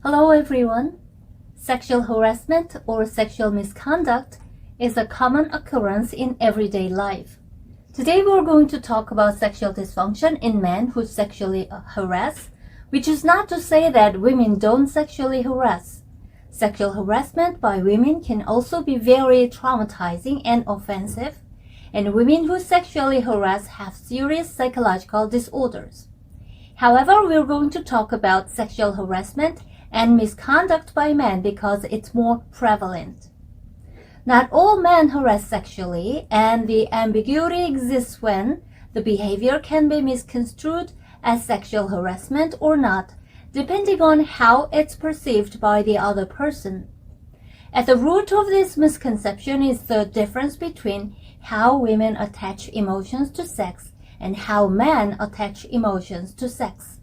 Hello everyone. Sexual harassment or sexual misconduct is a common occurrence in everyday life. Today we're going to talk about sexual dysfunction in men who sexually harass, which is not to say that women don't sexually harass. Sexual harassment by women can also be very traumatizing and offensive, and women who sexually harass have serious psychological disorders. However, we're going to talk about sexual harassment and misconduct by men because it's more prevalent. Not all men harass sexually, and the ambiguity exists when the behavior can be misconstrued as sexual harassment or not, depending on how it's perceived by the other person. At the root of this misconception is the difference between how women attach emotions to sex and how men attach emotions to sex.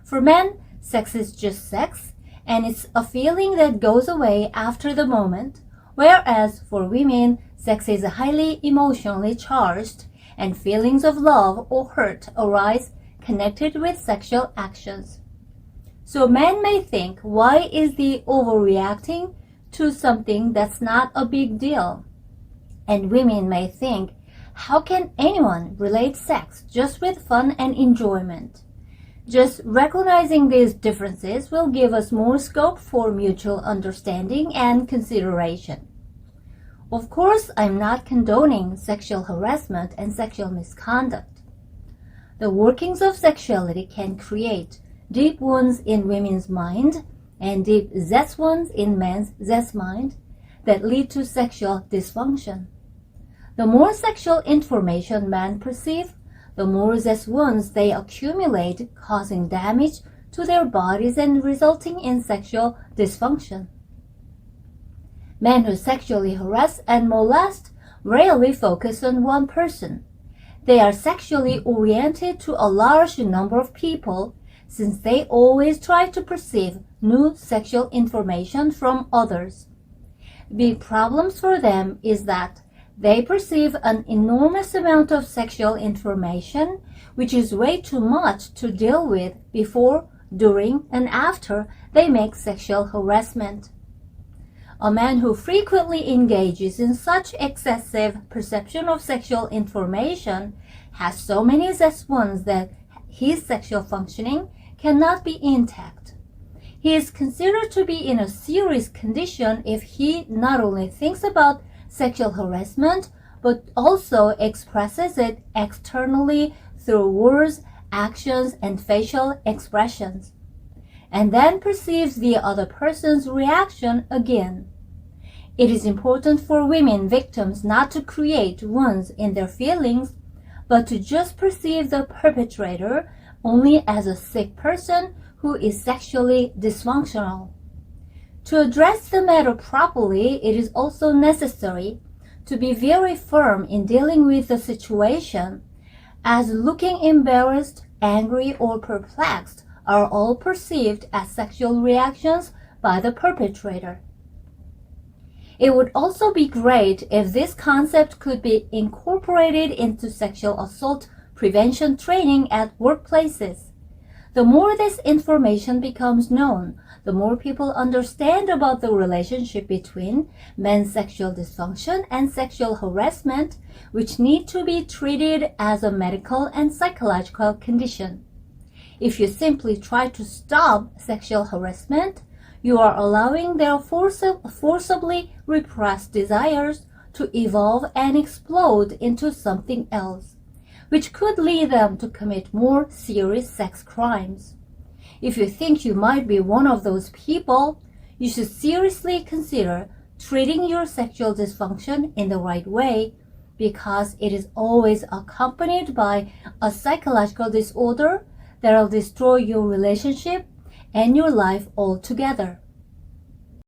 For men, sex is just sex, and it's a feeling that goes away after the moment, whereas for women, sex is highly emotionally charged, and feelings of love or hurt arise connected with sexual actions. So men may think, why is the overreacting to something that's not a big deal? And women may think, how can anyone relate sex just with fun and enjoyment? Just recognizing these differences will give us more scope for mutual understanding and consideration. Of course, I'm not condoning sexual harassment and sexual misconduct. The workings of sexuality can create deep wounds in women's mind and deep zest wounds in men's zest mind that lead to sexual dysfunction. The more sexual information men perceive, the more zest wounds they accumulate, causing damage to their bodies and resulting in sexual dysfunction. Men who sexually harass and molest rarely focus on one person. They are sexually oriented to a large number of people, since they always try to perceive new sexual information from others. Big problems for them is that they perceive an enormous amount of sexual information, which is way too much to deal with before, during, and after they make sexual harassment. A man who frequently engages in such excessive perception of sexual information has so many zest wounds that his sexual functioning cannot be intact. He is considered to be in a serious condition if he not only thinks about sexual harassment, but also expresses it externally through words, actions, and facial expressions, and then perceives the other person's reaction again. It is important for women victims not to create wounds in their feelings, but to just perceive the perpetrator only as a sick person who is sexually dysfunctional. To address the matter properly, it is also necessary to be very firm in dealing with the situation, as looking embarrassed, angry, or perplexed are all perceived as sexual reactions by the perpetrator. It would also be great if this concept could be incorporated into sexual assault prevention training at workplaces. The more this information becomes known, the more people understand about the relationship between men's sexual dysfunction and sexual harassment, which need to be treated as a medical and psychological condition. If you simply try to stop sexual harassment, you are allowing their forcibly repressed desires to evolve and explode into something else, which could lead them to commit more serious sex crimes. If you think you might be one of those people, you should seriously consider treating your sexual dysfunction in the right way, because it is always accompanied by a psychological disorder that will destroy your relationship and your life altogether.